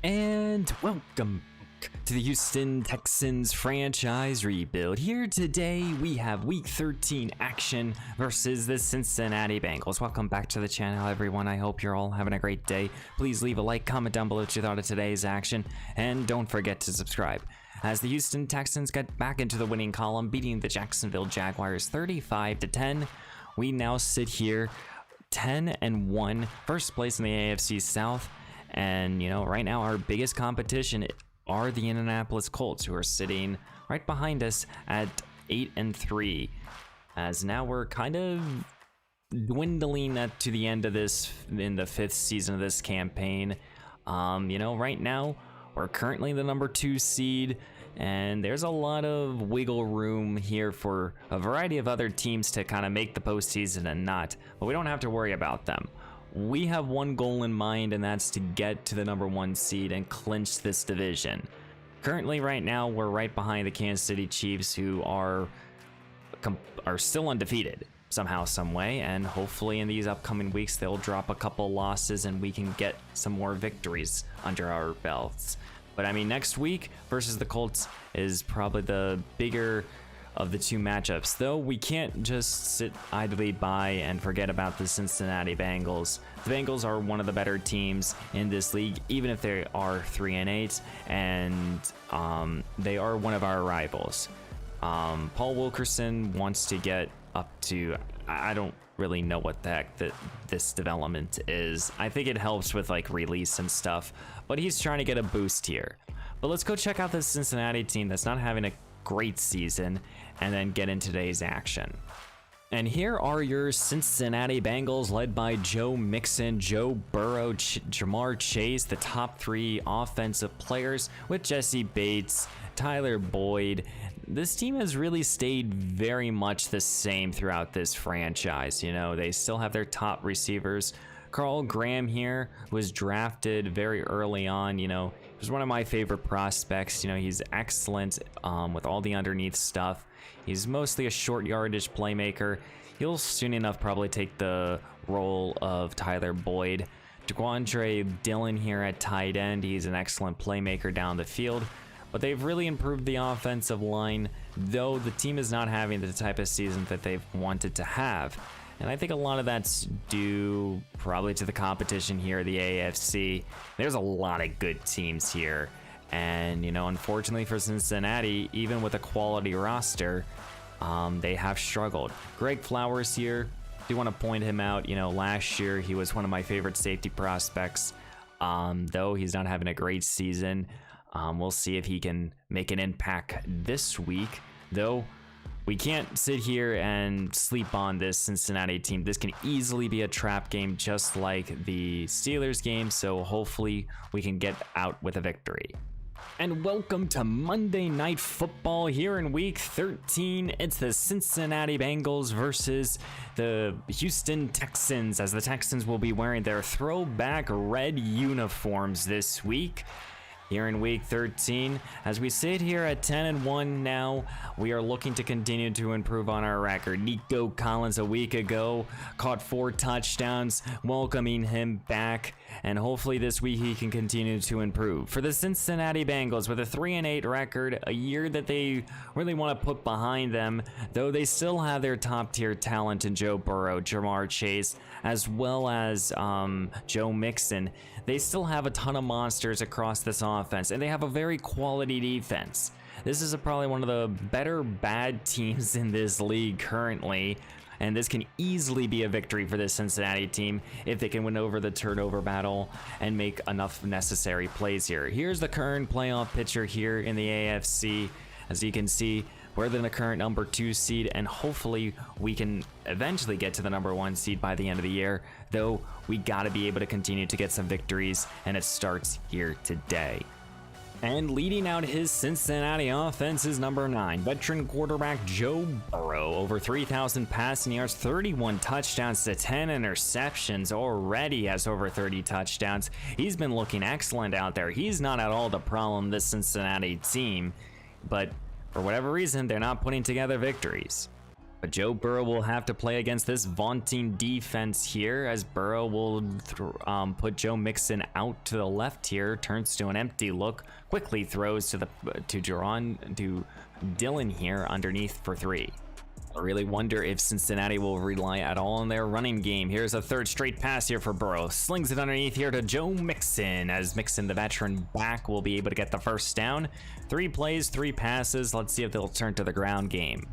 And welcome to the Houston Texans franchise rebuild. Here today we have week 13 action versus the Cincinnati Bengals. Welcome back to the channel, everyone. I hope you're all having a great day. Please leave a like, comment down below what you thought of today's action, and don't forget to subscribe. As the Houston Texans get back into the winning column, beating the Jacksonville Jaguars 35-10, we now sit here 10-1, first place in the AFC South. And, you know, right now our biggest competition are the Indianapolis Colts, who are sitting right behind us at 8-3. As now we're kind of dwindling to the end of this, in the 5th season of this campaign. You know, right now we're currently the number 2 seed, and there's a lot of wiggle room here for a variety of other teams to kind of make the postseason and not, but we don't have to worry about them. We have one goal in mind, and that's to get to the number 1 seed and clinch this division. Currently, right now, we're right behind the Kansas City Chiefs, who are still undefeated somehow, some way, and hopefully in these upcoming weeks they'll drop a couple losses and we can get some more victories under our belts. But I mean, next week versus the Colts is probably the bigger of the two matchups, though we can't just sit idly by and forget about the Cincinnati Bengals. The Bengals are one of the better teams in this league, even if they are 3-8, and they are one of our rivals. Paul Wilkerson wants to get up to, I don't really know what the heck this development is. I think it helps with like release and stuff, but he's trying to get a boost here. But let's go check out this Cincinnati team that's not having a great season, and then get into today's action. And here are your Cincinnati Bengals, led by Joe Mixon, Joe Burrow, Jamar Chase, the top 3 offensive players, with Jesse Bates, Tyler Boyd. This team has really stayed very much the same throughout this franchise. You know, they still have their top receivers. Carl Graham here was drafted very early on. You know, he was one of my favorite prospects. You know, he's excellent with all the underneath stuff. He's mostly a short yardage playmaker. He'll soon enough probably take the role of Tyler Boyd. DeQuandre Dillon here at tight end. He's an excellent playmaker down the field. But they've really improved the offensive line, though the team is not having the type of season that they've wanted to have. And I think a lot of that's due probably to the competition here, the AFC. There's a lot of good teams here. And, you know, unfortunately for Cincinnati, even with a quality roster, they have struggled. Greg Flowers here, do want to point him out. You know, last year he was one of my favorite safety prospects, though he's not having a great season. We'll see if he can make an impact this week, though. We can't sit here and sleep on this Cincinnati team. This can easily be a trap game, just like the Steelers game, so hopefully we can get out with a victory. And welcome to Monday Night Football here in week 13. It's the Cincinnati Bengals versus the Houston Texans, as the Texans will be wearing their throwback red uniforms this week. Here in week 13, as we sit here at 10-1 now, we are looking to continue to improve on our record. Nico Collins a week ago caught 4 touchdowns, welcoming him back, and hopefully this week he can continue to improve. For the Cincinnati Bengals, with a 3-8 record, a year that they really want to put behind them, though they still have their top tier talent in Joe Burrow, Jamar Chase, as well as Joe Mixon. They still have a ton of monsters across this offense, and they have a very quality defense. This is probably one of the better bad teams in this league currently, and this can easily be a victory for this Cincinnati team if they can win over the turnover battle and make enough necessary plays here. Here's the current playoff picture here in the AFC. As you can see, we're the current number 2 seed, and hopefully we can eventually get to the number 1 seed by the end of the year, though we got to be able to continue to get some victories, and it starts here today. And leading out his Cincinnati offense is number 9, veteran quarterback Joe Burrow. Over 3,000 passing yards, 31 touchdowns to 10 interceptions. Already has over 30 touchdowns. He's been looking excellent out there. He's not at all the problem, this Cincinnati team, but for whatever reason, they're not putting together victories. But Joe Burrow will have to play against this vaunting defense here, as Burrow will put Joe Mixon out to the left here, turns to an empty look, quickly throws to Dylan here underneath for 3. I really wonder if Cincinnati will rely at all on their running game. Here's a third straight pass here for Burrow. Slings it underneath here to Joe Mixon, as Mixon, the veteran back, will be able to get the first down. 3 plays, 3 passes. Let's see if they'll turn to the ground game,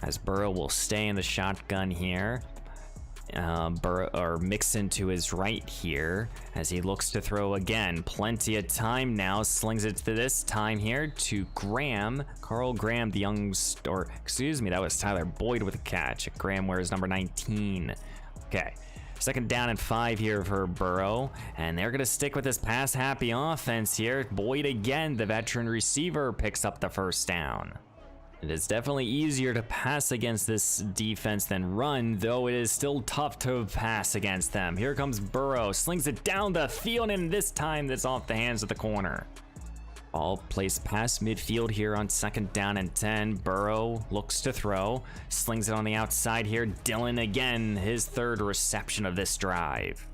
as Burrow will stay in the shotgun here. Mixon to his right here as he looks to throw again. Plenty of time now. Slings it to this time here to Graham. Carl Graham, the young, or excuse me, that was Tyler Boyd with a catch. Graham wears number 19. Okay. 2nd down and 5 here for Burrow, and they're going to stick with this pass-happy offense here. Boyd again, the veteran receiver, picks up the first down. It is definitely easier to pass against this defense than run, though it is still tough to pass against them. Here comes Burrow, slings it down the field, and this time it's off the hands of the corner. Ball placed past midfield here on 2nd down and 10. Burrow looks to throw, slings it on the outside here. Dylan again, his 3rd reception of this drive.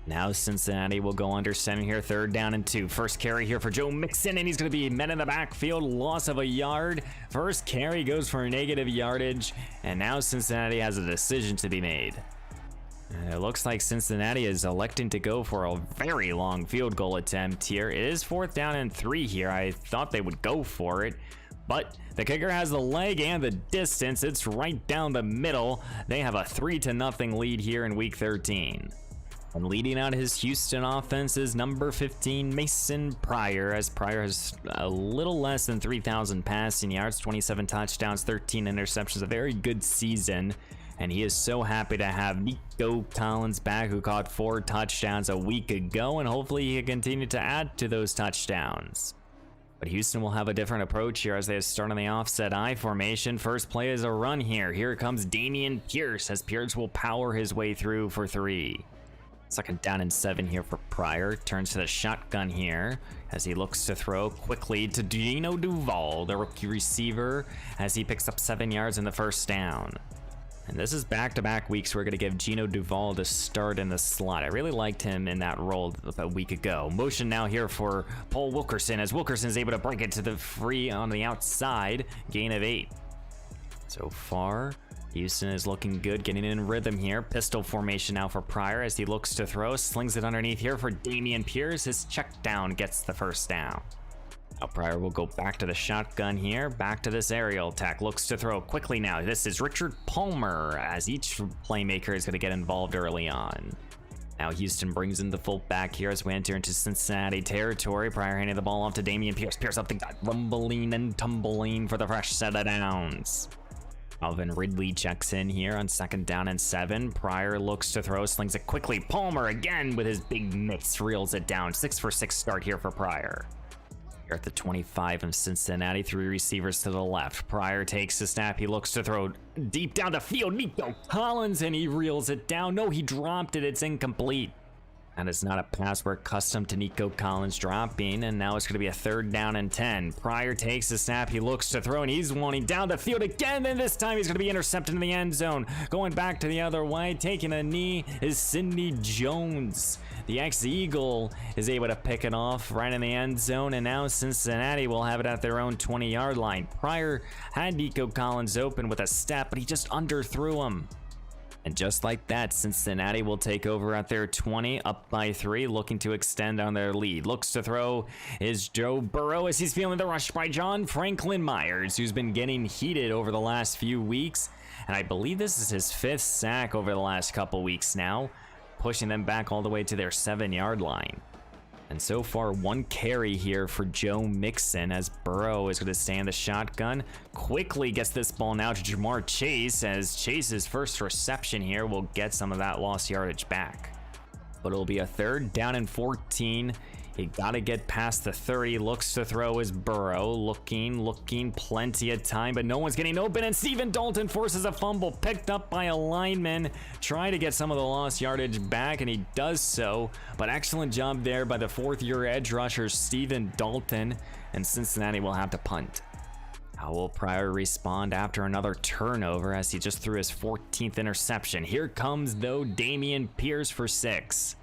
Now Cincinnati will go under center here, 3rd down and 2. First carry here for Joe Mixon, and he's going to be met in the backfield. Loss of a yard. First carry goes for negative yardage, and now Cincinnati has a decision to be made. And it looks like Cincinnati is electing to go for a very long field goal attempt here. It is 4th down and 3 here. I thought they would go for it, but the kicker has the leg and the distance. It's right down the middle. They have a 3-0 lead here in week 13. And leading out his Houston offense is number 15, Mason Pryor, as Pryor has a little less than 3,000 passing yards, 27 touchdowns, 13 interceptions, a very good season. And he is so happy to have Nico Collins back, who caught 4 touchdowns a week ago, and hopefully he can continue to add to those touchdowns. But Houston will have a different approach here as they start on the offset I formation. First play is a run here. Here comes Dameon Pierce, as Pierce will power his way through for 3. 2nd down and 7 here for Pryor. Turns to the shotgun here as he looks to throw quickly to Gino Duvall, the rookie receiver, as he picks up 7 yards in the first down. And this is back-to-back weeks we're going to give Gino Duvall to start in the slot. I really liked him in that role a week ago. Motion now here for Paul Wilkerson, as Wilkerson is able to break it to the free on the outside. Gain of 8. So far, Houston is looking good, getting in rhythm here. Pistol formation now for Pryor as he looks to throw. Slings it underneath here for Dameon Pierce. His check down gets the first down. Now Pryor will go back to the shotgun here. Back to this aerial attack. Looks to throw quickly now. This is Richard Palmer, as each playmaker is going to get involved early on. Now Houston brings in the fullback here as we enter into Cincinnati territory. Pryor handing the ball off to Dameon Pierce. Pierce up the gut, rumbling and tumbling for the fresh set of downs. Alvin Ridley checks in here on 2nd down and 7. Pryor looks to throw, slings it quickly. Palmer again with his big mitts, reels it down. 6 for 6 start here for Pryor. Here at the 25 of Cincinnati, 3 receivers to the left. Pryor takes the snap. He looks to throw deep down the field. Nico Collins, and he reels it down. No, he dropped it. It's incomplete. That is not a pass we're accustomed to Nico Collins dropping, and now it's going to be a 3rd down and 10. Pryor takes the snap, he looks to throw, and he's wanting down the field again, and this time he's going to be intercepted in the end zone. Going back to the other way, taking a knee is Sidney Jones. The ex-Eagle is able to pick it off right in the end zone, and now Cincinnati will have it at their own 20-yard line. Pryor had Nico Collins open with a step, but he just underthrew him. And just like that, Cincinnati will take over at their 20, up by 3, looking to extend on their lead. Looks to throw is Joe Burrow as he's feeling the rush by John Franklin Myers, who's been getting heated over the last few weeks. And I believe this is his 5th sack over the last couple weeks now, pushing them back all the way to their 7-yard line. And so far, 1 carry here for Joe Mixon as Burrow is going to stay in the shotgun. Quickly gets this ball now to Jamar Chase, as Chase's first reception here will get some of that lost yardage back. But it'll be a 3rd down and 14. He got to get past the 30. Looks to throw is Burrow. Looking, plenty of time, but no one's getting open, and Stephen Dalton forces a fumble picked up by a lineman. Trying to get some of the lost yardage back, and he does so, but excellent job there by the 4th-year edge rusher Stephen Dalton, and Cincinnati will have to punt. How will Pryor respond after another turnover as he just threw his 14th interception? Here comes, though, Dameon Pierce for 6.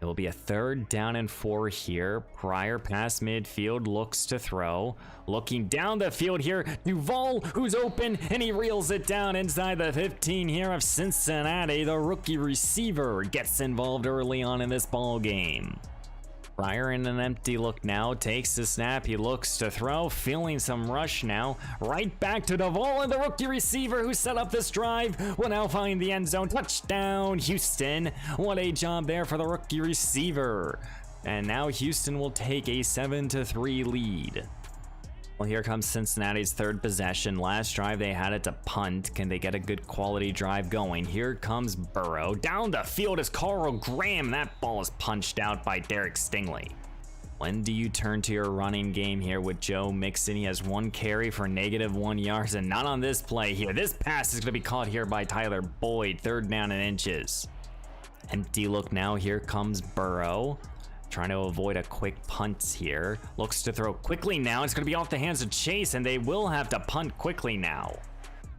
It will be a 3rd down and 4 here. Pryor past midfield, looks to throw. Looking down the field here, Duval, who's open, and he reels it down inside the 15 here of Cincinnati. The rookie receiver gets involved early on in this ball game. Pryor in an empty look now, takes the snap, he looks to throw, feeling some rush now, right back to Duval, and the rookie receiver who set up this drive will now find the end zone. Touchdown, Houston. What a job there for the rookie receiver. And now Houston will take a 7-3 lead. Well, here comes Cincinnati's 3rd possession. Last drive they had it to punt. Can they get a good quality drive going? Here comes Burrow. Down the field is Carl Graham. That ball is punched out by Derek Stingley. When do you turn to your running game here with Joe Mixon? He has 1 carry for -1 yards, and not on this play here. This pass is going to be caught here by Tyler Boyd. 3rd down and inches. Empty look now. Here comes Burrow. Trying to avoid a quick punt here. Looks to throw quickly now. It's going to be off the hands of Chase, and they will have to punt quickly now.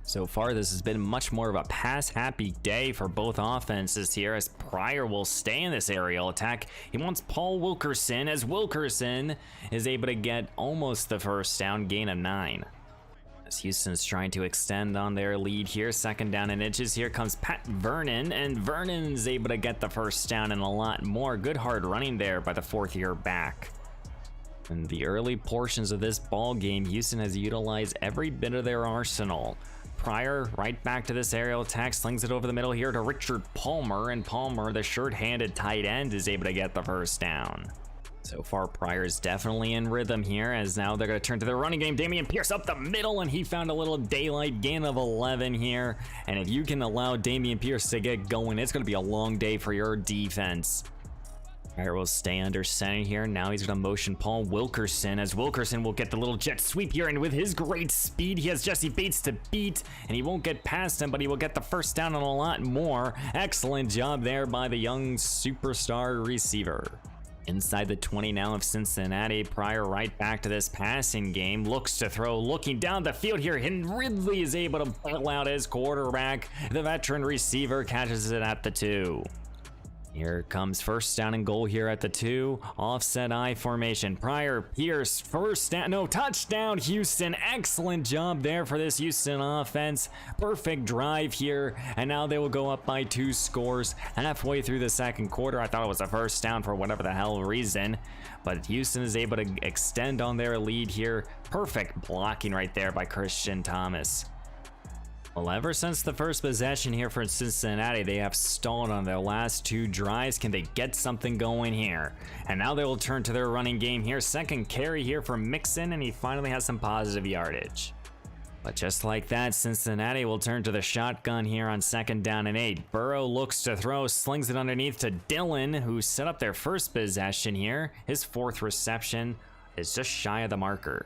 So far, this has been much more of a pass-happy day for both offenses here, as Pryor will stay in this aerial attack. He wants Paul Wilkerson, as Wilkerson is able to get almost the 1st down, gain of 9. As Houston's trying to extend on their lead here, 2nd down and inches. Here comes Pat Vernon, and Vernon's able to get the 1st down and a lot more. Good hard running there by the 4th-year back. In the early portions of this ball game, Houston has utilized every bit of their arsenal. Pryor right back to this aerial attack, slings it over the middle here to Richard Palmer, and Palmer, the short-handed tight end, is able to get the 1st down. So far, Pryor's definitely in rhythm here, as now they're going to turn to their running game. Dameon Pierce up the middle, and he found a little daylight, gain of 11 here. And if you can allow Dameon Pierce to get going, it's going to be a long day for your defense. Pryor will stay under center here. Now he's going to motion Paul Wilkerson, as Wilkerson will get the little jet sweep here, and with his great speed, he has Jesse Bates to beat, and he won't get past him, but he will get the 1st down and a lot more. Excellent job there by the young superstar receiver. Inside the 20 now of Cincinnati. Pryor right back to this passing game. Looks to throw, looking down the field here, and Ridley is able to bail out his quarterback. The veteran receiver catches it at the 2. Here comes 1st down and goal here at the 2. Offset I formation. Pryor, Pierce, 1st down, no, touchdown Houston. Excellent job there for this Houston offense. Perfect drive here, and now they will go up by 2 scores halfway through the 2nd quarter. I thought it was a 1st down for whatever the hell reason, but Houston is able to extend on their lead here. Perfect blocking right there by Christian Thomas. Well, ever since the 1st possession here for Cincinnati, they have stalled on their last 2 drives. Can they get something going here? And now they will turn to their running game here. 2nd carry here for Mixon, and he finally has some positive yardage. But just like that, Cincinnati will turn to the shotgun here on 2nd down and 8. Burrow looks to throw, slings it underneath to Dillon, who set up their 1st possession here. His 4th reception is just shy of the marker.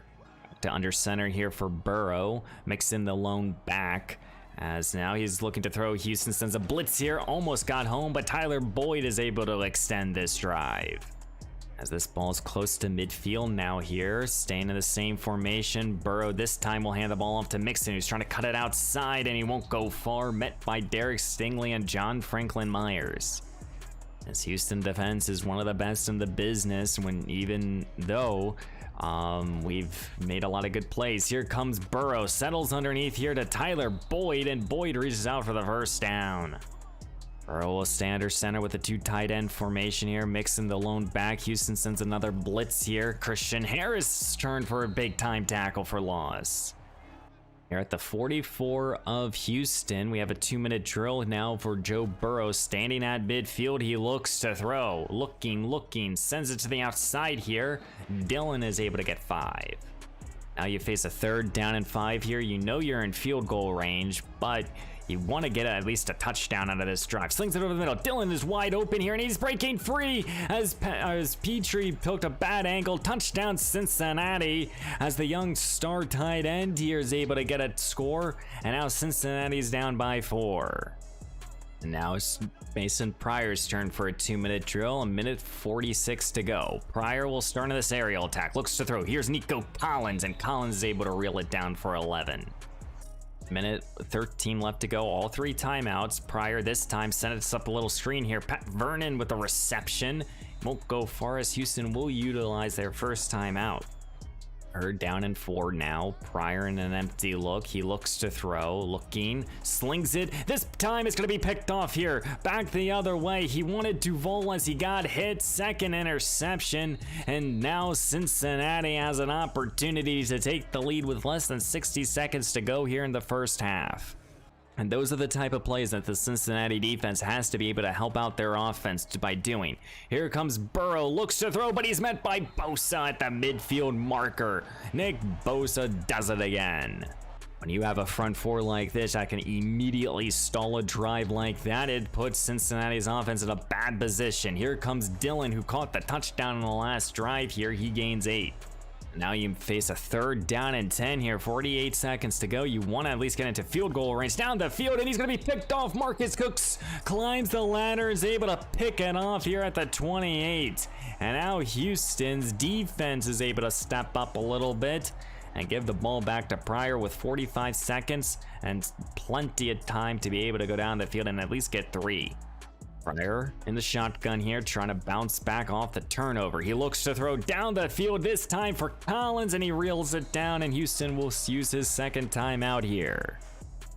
To under center here for Burrow. Mixon the lone back, as now he's looking to throw. Houston sends a blitz here, almost got home, but Tyler Boyd is able to extend this drive. As this ball's close to midfield now here, staying in the same formation. Burrow this time will hand the ball off to Mixon, who's trying to cut it outside, and he won't go far, met by Derek Stingley and John Franklin Myers. This Houston defense is one of the best in the business, even though we've made a lot of good plays. Here comes Burrow, settles underneath here to Tyler Boyd, and Boyd reaches out for the 1st down. Burrow will stay under center with a 2 tight end formation here. Mixon the lone back. Houston sends another blitz here. Christian Harris turned for a big time tackle for loss. Here at the 44 of Houston, we have a 2-minute drill now for Joe Burrow standing at midfield. He looks to throw, looking, sends it to the outside here. Dillon is able to get 5. Now you face a 3rd down and 5 here. You know you're in field goal range, but you want to get at least a touchdown out of this drive. Slings it over the middle. Dillon is wide open here, and he's breaking free as Petrie took a bad angle. Touchdown Cincinnati, as the young star tight end here is able to get a score, and now Cincinnati's down by 4. And now it's Mason Pryor's turn for a 2-minute drill, a minute 46 to go. Pryor will start on this aerial attack, looks to throw. Here's Nico Collins, and Collins is able to reel it down for 11. Minute 13 left to go, all 3 timeouts. Pryor this time set us up a little screen here. Pat Vernon with the reception. Won't go far as Houston will utilize their first timeout. Third down and 4 now. Pryor in an empty look. He looks to throw, looking, slings it. This time it's going to be picked off here. Back the other way. He wanted Duval as he got hit. Second interception. And now Cincinnati has an opportunity to take the lead with less than 60 seconds to go here in the first half. And those are the type of plays that the Cincinnati defense has to be able to help out their offense by doing. Here comes Burrow, looks to throw, but he's met by Bosa at the midfield marker. Nick Bosa does it again. When you have a front four like this, that can immediately stall a drive like that. It puts Cincinnati's offense in a bad position. Here comes Dillon, who caught the touchdown in the last drive here. He gains 8. Now you face a 3rd down and 10 here, 48 seconds to go. You want to at least get into field goal range. Down the field, and he's going to be picked off. Marcus Cooks climbs the ladder, is able to pick it off here at the 28. And now Houston's defense is able to step up a little bit and give the ball back to Pryor with 45 seconds and plenty of time to be able to go down the field and at least get 3. Pryor in the shotgun here, trying to bounce back off the turnover. He looks to throw down the field, this time for Collins, and he reels it down, and Houston will use his second timeout here.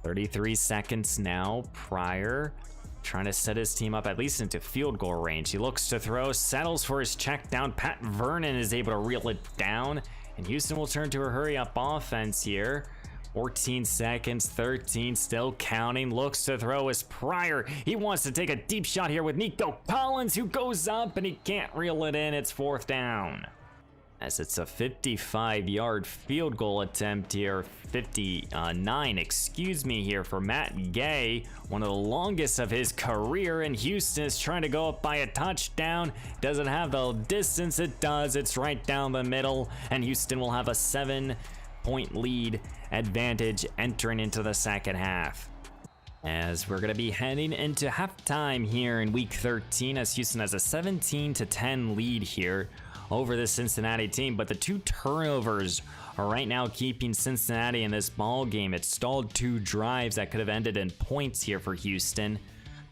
33 seconds now. Pryor trying to set his team up at least into field goal range. He looks to throw, settles for his check down. Pat Vernon is able to reel it down, and Houston will turn to a hurry up offense here. 14 seconds, 13, still counting, looks to throw as Pryor. He wants to take a deep shot here with Nico Collins, who goes up and he can't reel it in. It's 4th down. As it's a 55-yard field goal attempt here, 59, excuse me, here for Matt Gay, one of the longest of his career, and Houston is trying to go up by a touchdown. Does it have the distance? It does. It's right down the middle, and Houston will have a 7-point lead advantage entering into the second half. As we're going to be heading into halftime here in week 13, as Houston has a 17-10 lead here over the Cincinnati team, but the 2 turnovers are right now keeping Cincinnati in this ball game. It stalled 2 drives that could have ended in points here for Houston,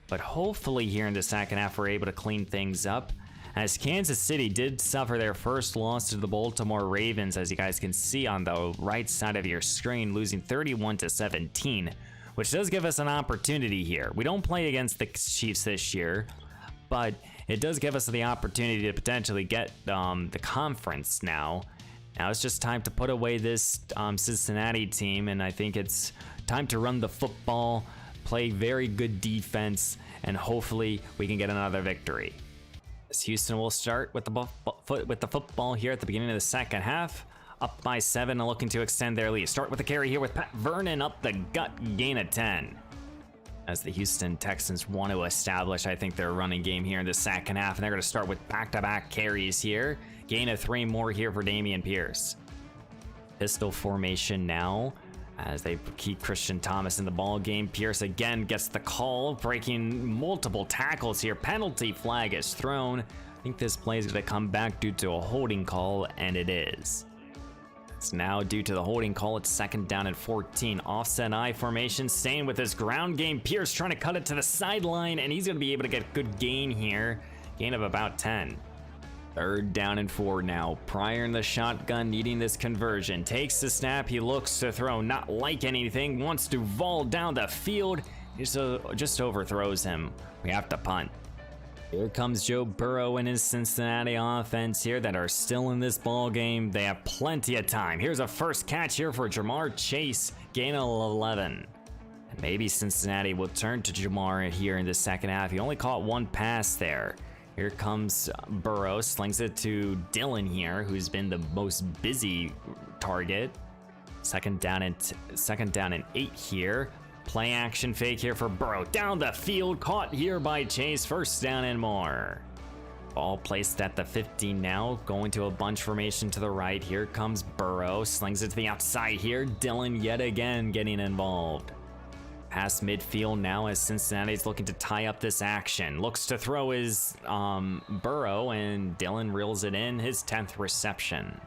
but hopefully here in the second half we're able to clean things up, as Kansas City did suffer their first loss to the Baltimore Ravens, as you guys can see on the right side of your screen, losing 31-17, which does give us an opportunity here. We don't play against the Chiefs this year, but it does give us the opportunity to potentially get the conference now. Now it's just time to put away this Cincinnati team, and I think it's time to run the football, play very good defense, and hopefully we can get another victory. Houston will start with the football here at the beginning of the second half, up by 7 and looking to extend their lead. Start with the carry here with Pat Vernon up the gut, gain of 10. As the Houston Texans want to establish, I think, their running game here in the second half, and they're going to start with back-to-back carries here. Gain of 3 more here for Dameon Pierce. Pistol formation now, as they keep Christian Thomas in the ball game. Pierce again gets the call, breaking multiple tackles here. Penalty flag is thrown. I think this play is going to come back due to a holding call, and it is. It's now due to the holding call. It's 2nd down and 14. Offset I formation, staying with his ground game. Pierce trying to cut it to the sideline, and he's going to be able to get good gain here. Gain of about 10. 3rd down and 4 now. Pryor in the shotgun, needing this conversion. Takes the snap, he looks to throw, not like anything. Wants to vol down the field. He just overthrows him. We have to punt. Here comes Joe Burrow and his Cincinnati offense here that are still in this ball game. They have plenty of time. Here's a first catch here for Jamar Chase. Gain of 11. And maybe Cincinnati will turn to Jamar here in the second half. He only caught 1 pass there. Here comes Burrow, slings it to Dillon here, who's been the most busy target. Second down and 8 here. Play action fake here for Burrow. Down the field, caught here by Chase. 1st down and more. Ball placed at the 15 now, going to a bunch formation to the right. Here comes Burrow, slings it to the outside here. Dillon yet again getting involved. Past midfield now as Cincinnati's looking to tie up this action. Looks to throw his Burrow, and Dillon reels it in, his 10th reception.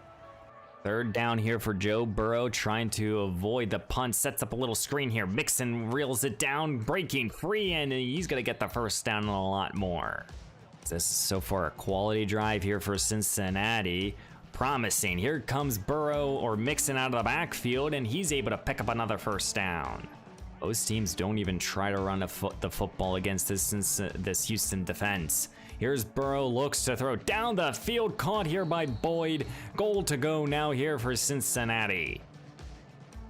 Third down here for Joe Burrow, trying to avoid the punt. Sets up a little screen here. Mixon reels it down, breaking free, and he's going to get the first down and a lot more. This is so far a quality drive here for Cincinnati. Promising. Here comes Burrow or Mixon out of the backfield, and he's able to pick up another first down. Most teams don't even try to run the football against this Houston defense. Here's Burrow, looks to throw down the field, caught here by Boyd. Goal to go now here for Cincinnati.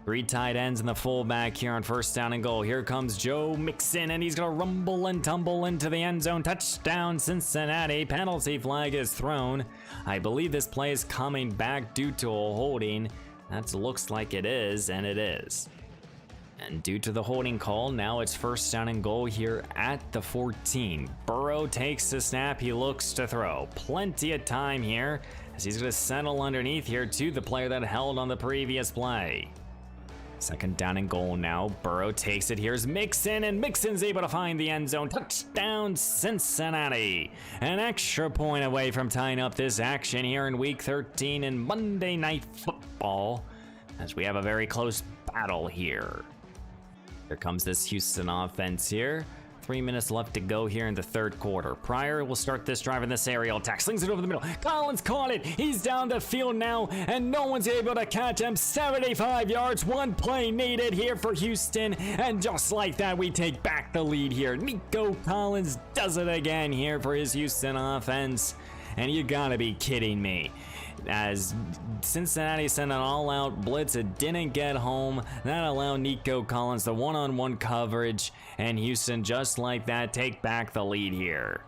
3 tight ends and the fullback here on first down and goal. Here comes Joe Mixon, and he's gonna rumble and tumble into the end zone. Touchdown, Cincinnati. Penalty flag is thrown. I believe this play is coming back due to a holding. That looks like it is, and it is. And due to the holding call, now it's first down and goal here at the 14. Burrow takes the snap, he looks to throw. Plenty of time here, as he's gonna settle underneath here to the player that held on the previous play. Second down and goal now. Burrow takes it. Here's Mixon, and Mixon's able to find the end zone. Touchdown, Cincinnati. An extra point away from tying up this action here in Week 13 in Monday Night Football, as we have a very close battle here. Here comes this Houston offense here. 3 minutes left to go here in the third quarter. Pryor will start this drive in this aerial attack. Slings it over the middle. Collins caught it. He's down the field now, and no one's able to catch him. 75 yards. One play needed here for Houston, and just like that, we take back the lead here. Nico Collins does it again here for his Houston offense, and you gotta be kidding me. As Cincinnati sent an all-out blitz, it didn't get home. That allowed Nico Collins the one-on-one coverage, and Houston, just like that, take back the lead here.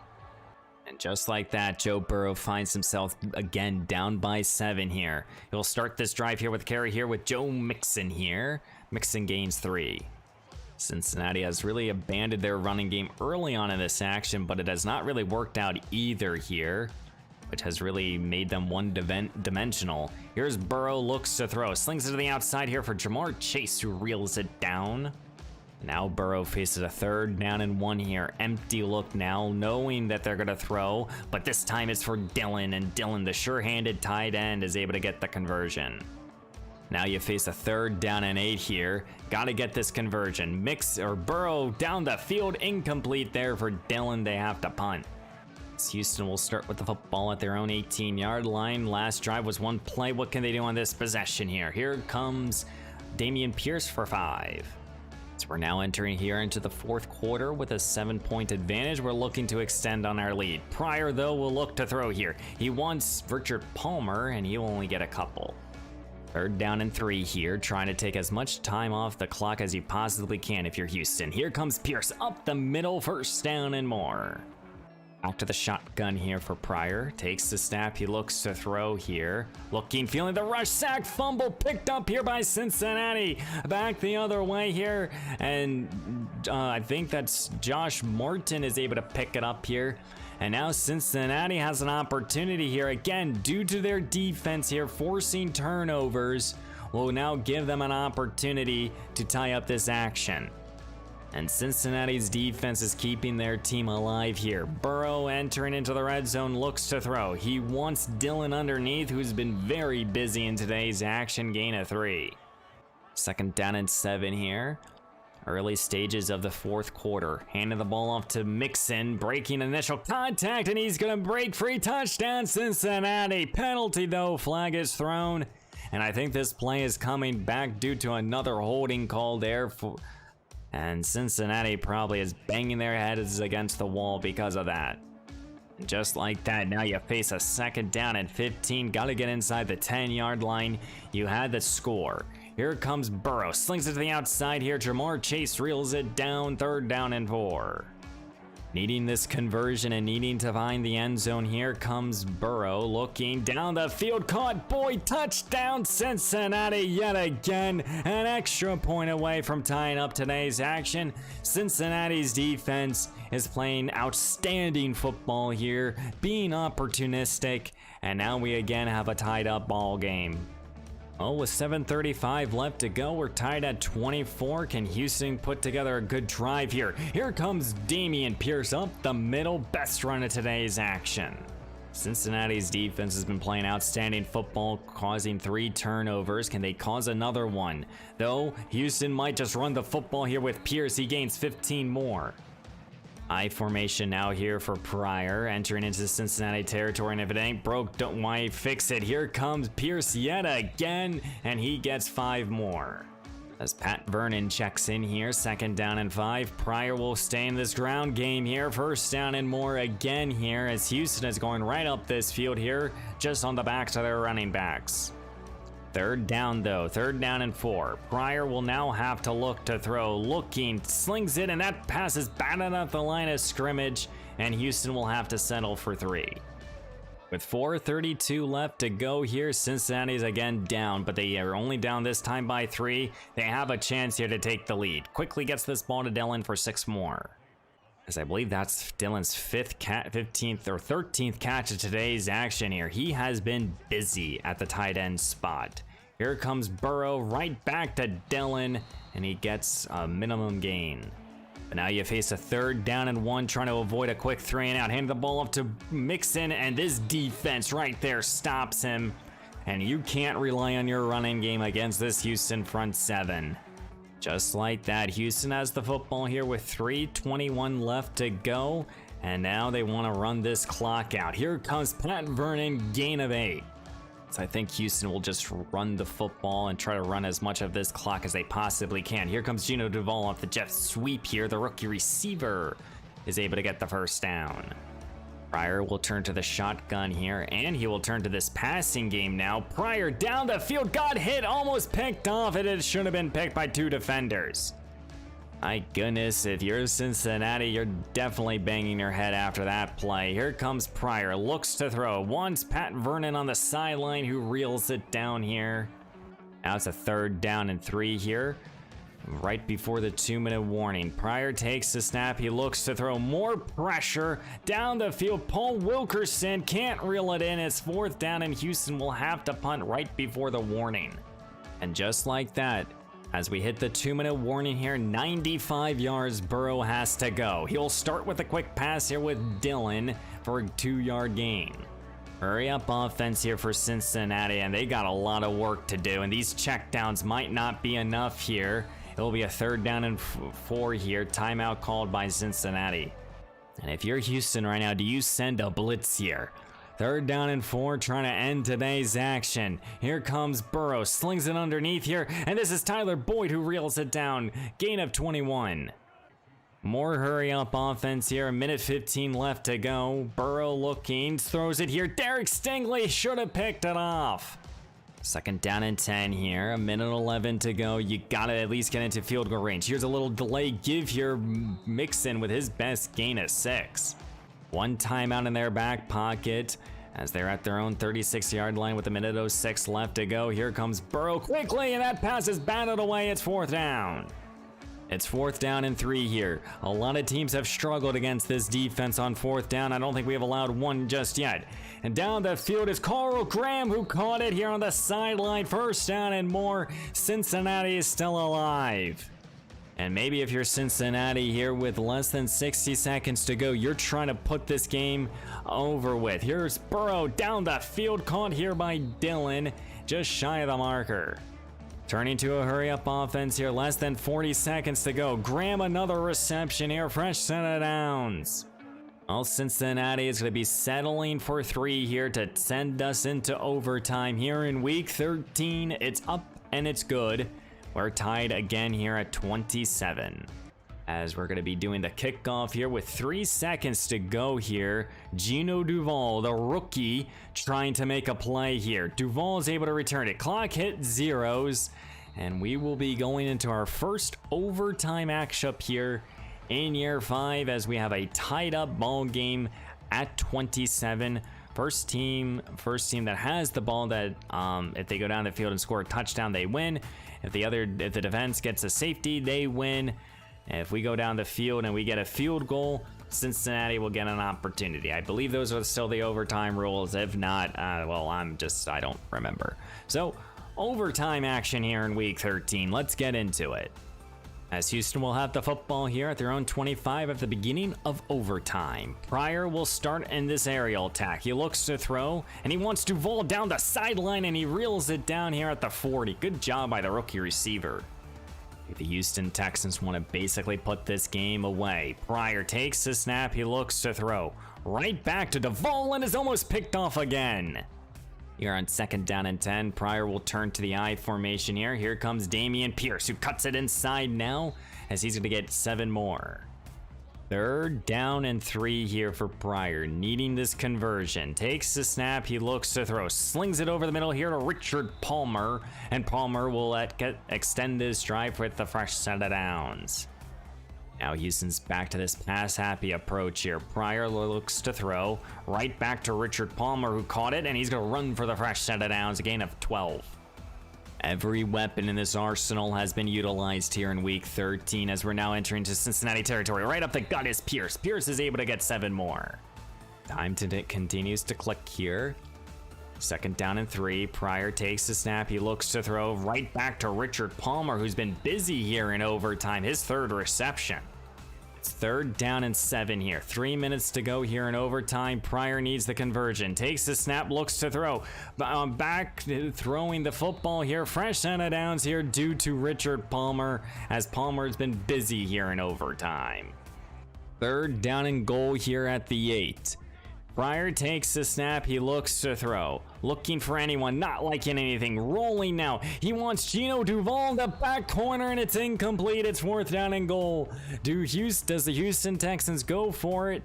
And just like that, Joe Burrow finds himself again down by 7 here. He'll start this drive here with carry here with Joe Mixon here. Mixon gains 3. Cincinnati has really abandoned their running game early on in this action, but it has not really worked out either here, which has really made them one-dimensional. Here's Burrow, looks to throw. Slings it to the outside here for Jamar Chase, who reels it down. Now Burrow faces a third down and 1 here. Empty look now, knowing that they're going to throw, but this time it's for Dillon, and Dillon, the sure-handed tight end, is able to get the conversion. Now you face a third down and 8 here. Got to get this conversion. Burrow down the field, incomplete there for Dillon. They have to punt. Houston will start with the football at their own 18-yard line. Last drive was 1 play. What can they do on this possession here? Here comes Dameon Pierce for 5. So we're now entering here into the fourth quarter with a 7-point advantage. We're looking to extend on our lead. Pryor, though, will look to throw here. He wants Richard Palmer, and he'll only get a couple. Third down and 3 here, trying to take as much time off the clock as you possibly can if you're Houston. Here comes Pierce up the middle, first down and more. Back to the shotgun here for Pryor. Takes the snap, he looks to throw here. Feeling the rush, sack, fumble, picked up here by Cincinnati. Back the other way here, and I think that's Josh Morton is able to pick it up here. And now Cincinnati has an opportunity here, again, due to their defense here, forcing turnovers, will now give them an opportunity to tie up this action. And Cincinnati's defense is keeping their team alive here. Burrow entering into the red zone, looks to throw. He wants Dillon underneath, who's been very busy in today's action, gain of 3. Second down and 7 here. Early stages of the fourth quarter. Handing the ball off to Mixon, breaking initial contact, and he's gonna break free. Touchdown, Cincinnati. Penalty though, flag is thrown. And I think this play is coming back due to another holding call there and Cincinnati probably is banging their heads against the wall because of that. And just like that, now you face a second down and 15. Got to get inside the 10-yard line. You had the score. Here comes Burrow. Slings it to the outside here. Jamar Chase reels it down. Third down and 4. Needing this conversion and needing to find the end zone. Here comes Burrow looking down the field. Caught Boyd. Touchdown Cincinnati yet again. An extra point away from tying up today's action. Cincinnati's defense is playing outstanding football here, being opportunistic, and now we again have a tied up ball game. Oh, with 7:35 left to go, we're tied at 24. Can Houston put together a good drive here? Here comes Damian Pierce up the middle, best run of today's action. Cincinnati's defense has been playing outstanding football, causing 3 turnovers. Can they cause another one? Though, Houston might just run the football here with Pierce. He gains 15 more. I formation now here for Pryor, entering into Cincinnati territory, and if it ain't broke, don't why fix it. Here comes Pierce yet again, and he gets 5 more. As Pat Vernon checks in here, 2nd down and 5. Pryor will stay in this ground game here, 1st down and more again here, as Houston is going right up this field here, just on the backs of their running backs. 3rd down though, 3rd down and 4. Pryor will now have to look to throw, looking, slings it, and that pass is batted at the line of scrimmage, and Houston will have to settle for 3. With 4:32 left to go here, Cincinnati's again down, but they are only down this time by 3. They have a chance here to take the lead. Quickly gets this ball to Dillon for 6 more. As I believe that's Dillon's 15th or 13th catch of today's action here. He has been busy at the tight end spot. Here comes Burrow right back to Dillon, and he gets a minimum gain. But now you face a 3rd down and 1, trying to avoid a quick 3 and out. Hand the ball up to Mixon, and this defense right there stops him. And you can't rely on your running game against this Houston front 7. Just like that, Houston has the football here with 3:21 left to go, and now they want to run this clock out. Here comes Pat Vernon, gain of 8. So I think Houston will just run the football and try to run as much of this clock as they possibly can. Here comes Gino Duvall off the jet sweep here. The rookie receiver is able to get the 1st down. Pryor will turn to the shotgun here, and he will turn to this passing game now. Pryor down the field, got hit, almost picked off, and it should have been picked by 2 defenders. My goodness, if you're Cincinnati, you're definitely banging your head after that play. Here comes Pryor, looks to throw, wants Pat Vernon on the sideline, who reels it down here. Now it's a 3rd down and 3 here. Right before the 2-minute warning, Pryor takes the snap. He looks to throw, more pressure down the field. Paul Wilkerson can't reel it in. It's 4th down, and Houston will have to punt right before the warning. And just like that, as we hit the 2-minute warning here, 95 yards Burrow has to go. He'll start with a quick pass here with Dillon for a 2-yard gain. Hurry up offense here for Cincinnati, and they got a lot of work to do, and these checkdowns might not be enough here. It'll be a 3rd down and 4 here. Timeout called by Cincinnati. And if you're Houston right now, do you send a blitz here? 3rd down and 4, trying to end today's action. Here comes Burrow, slings it underneath here, and this is Tyler Boyd who reels it down. Gain of 21. More hurry up offense here, 1:15 left to go. Burrow looking, throws it here. Derek Stingley should have picked it off. 2nd down and 10 here, 1:11 to go. You gotta at least get into field goal range. Here's a little delay give here. Mixon with his best gain of 6. 1 timeout in their back pocket as they're at their own 36-yard line with 1:06 left to go. Here comes Burrow quickly, and that pass is batted away. It's 4th down. It's 4th down and 3 here. A lot of teams have struggled against this defense on 4th down. I don't think we have allowed one just yet. And down the field is Carl Graham, who caught it here on the sideline. 1st down and more. Cincinnati is still alive. And maybe if you're Cincinnati here with less than 60 seconds to go, you're trying to put this game over with. Here's Burrow down the field, caught here by Dillon, just shy of the marker. Turning to a hurry-up offense here, less than 40 seconds to go. Graham, another reception here, fresh set of downs. Well, Cincinnati is going to be settling for 3 here to send us into overtime here in week 13. It's up and it's good. We're tied again here at 27. As we're going to be doing the kickoff here with 3 seconds to go here. Gino Duvall, the rookie, trying to make a play here. Duvall is able to return it. Clock hit zeros, and we will be going into our first overtime action up here in year 5 as we have a tied up ball game at 27. First team that has the ball that if they go down the field and score a touchdown, they win. If the defense gets a safety, they win. If we go down the field and we get a field goal, Cincinnati will get an opportunity. I believe those are still the overtime rules. If not, well, I don't remember. So overtime action here in week 13. Let's get into it. As Houston will have the football here at their own 25 at the beginning of overtime. Pryor will start in this aerial attack. He looks to throw, and he wants to roll down the sideline, and he reels it down here at the 40. Good job by the rookie receiver. The Houston Texans want to basically put this game away. Pryor takes the snap. He looks to throw. Right back to Duvall, and is almost picked off again. Here on 2nd down and 10, Pryor will turn to the I formation here. Here comes Dameon Pierce, who cuts it inside now, as he's going to get 7 more. 3rd down and 3 here for Pryor, needing this conversion. Takes the snap, he looks to throw, slings it over the middle here to Richard Palmer, and Palmer will extend this drive with the fresh set of downs. Now Houston's back to this pass-happy approach here. Pryor looks to throw, right back to Richard Palmer, who caught it, and he's going to run for the fresh set of downs, a gain of 12. Every weapon in this arsenal has been utilized here in week 13, as we're now entering into Cincinnati territory. Right up the gut is Pierce. Pierce is able to get 7 more. Time to continues to click here. 2nd down and 3, Pryor takes the snap, he looks to throw right back to Richard Palmer, who's been busy here in overtime, his 3rd reception. It's 3rd down and 7 here, 3 minutes to go here in overtime. Pryor needs the conversion, takes the snap, looks to throw, back throwing the football here, fresh set of downs here due to Richard Palmer, as Palmer's been busy here in overtime. 3rd down and goal here at the 8. Pryor takes the snap, he looks to throw. Looking for anyone, not liking anything, rolling now. He wants Gino Duvall in the back corner, and it's incomplete. It's 4th down and goal. Does the Houston Texans go for it?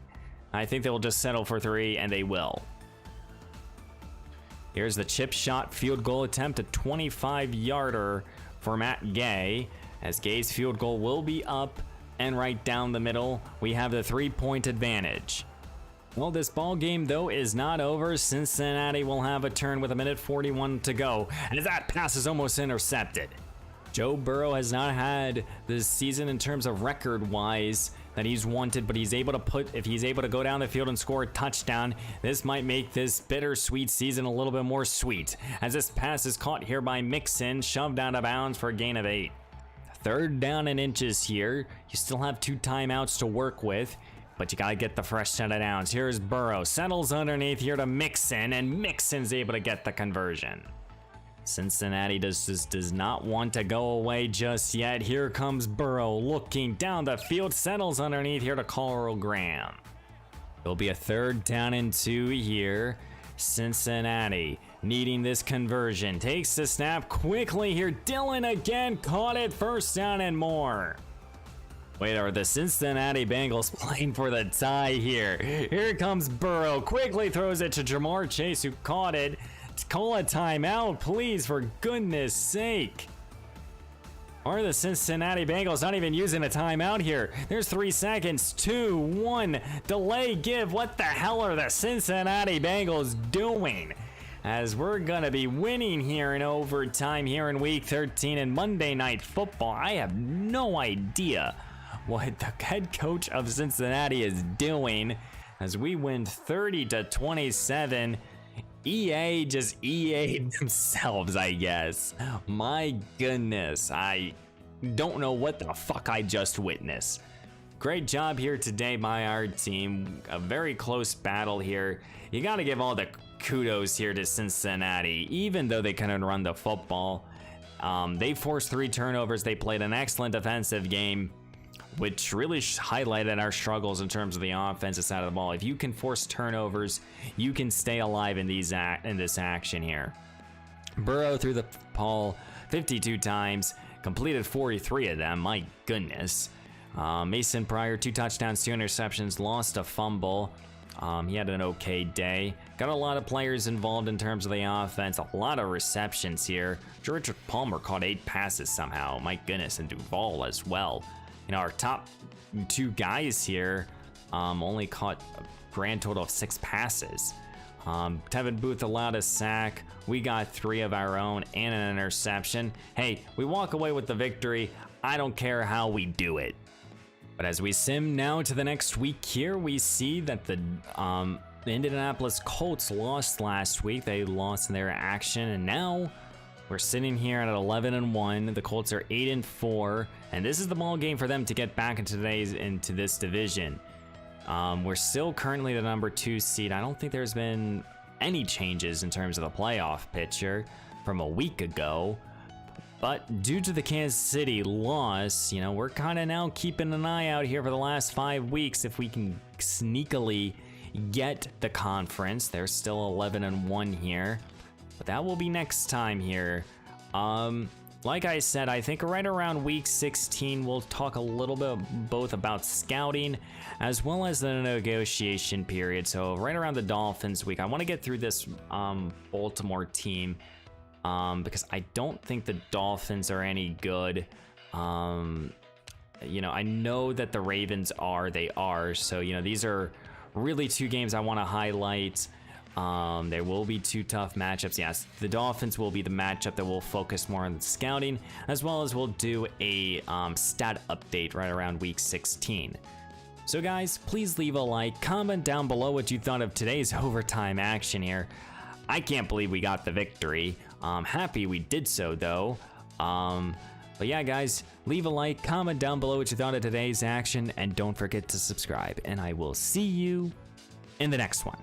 I think they'll just settle for 3, and they will. Here's the chip shot field goal attempt, a 25-yarder for Matt Gay, as Gay's field goal will be up and right down the middle. We have the 3-point advantage. Well, this ball game, though, is not over. Cincinnati will have a turn with 1:41 to go, as that pass is almost intercepted. Joe Burrow has not had this season in terms of record-wise that he's wanted, but if he's able to go down the field and score a touchdown, this might make this bittersweet season a little bit more sweet, as this pass is caught here by Mixon, shoved out of bounds for a gain of 8. 3rd down and inches here. You still have 2 timeouts to work with, but you gotta get the fresh set of downs. Here's Burrow, settles underneath here to Mixon, and Mixon's able to get the conversion. Cincinnati does not want to go away just yet. Here comes Burrow, looking down the field, settles underneath here to Carl Graham. It'll be a 3rd down and 2 here. Cincinnati needing this conversion. Takes the snap quickly here. Dillon again, caught it, 1st down and more. Wait, are the Cincinnati Bengals playing for the tie here? Here comes Burrow, quickly throws it to Jamar Chase, who caught it. Call a timeout, please, for goodness sake. Are the Cincinnati Bengals not even using a timeout here? There's 3 seconds, 2, 1, delay, give. What the hell are the Cincinnati Bengals doing? As we're gonna be winning here in overtime here in week 13 in Monday Night Football. I have no idea what the head coach of Cincinnati is doing, as we win 30-27. EA just EA'd themselves, I guess. My goodness, I don't know what the fuck I just witnessed. Great job here today by our team. A very close battle here. You gotta give all the kudos here to Cincinnati, even though they couldn't run the football. They forced 3 turnovers. They played an excellent defensive game, which really highlighted our struggles in terms of the offensive side of the ball. If you can force turnovers, you can stay alive in this action here. Burrow threw the ball 52 times, completed 43 of them. My goodness. Mason Pryor, 2 touchdowns, 2 interceptions, lost a fumble. He had an okay day. Got a lot of players involved in terms of the offense, a lot of receptions here. Richard Palmer caught 8 passes somehow. My goodness, and Duvall as well. You know, our top 2 guys here only caught a grand total of 6 passes. Tevin Booth allowed a sack. We got 3 of our own and an interception. Hey, we walk away with the victory. I don't care how we do it. But as we sim now to the next week here, we see that the Indianapolis Colts lost last week. They lost in their action, and now We're sitting here at 11-1. The Colts are 8-4, and this is the ball game for them to get back into this division. We're still currently the number 2 seed. I don't think there's been any changes in terms of the playoff picture from a week ago. But due to the Kansas City loss, you know, we're kind of now keeping an eye out here for the last 5 weeks if we can sneakily get the conference. They're still 11-1 here, but that will be next time here. Like I said, I think right around week 16, we'll talk a little bit both about scouting as well as the negotiation period. So right around the Dolphins week, I want to get through this Baltimore team because I don't think the Dolphins are any good. You know, I know that the Ravens are, so, you know, these are really 2 games I want to highlight. There will be 2 tough matchups. Yes, the Dolphins will be the matchup that will focus more on the scouting, as well as we'll do a stat update right around week 16. So guys, please leave a like, comment down below what you thought of today's overtime action here. I can't believe we got the victory. Happy we did so though. But yeah guys, leave a like, comment down below what you thought of today's action, and don't forget to subscribe, and I will see you in the next one.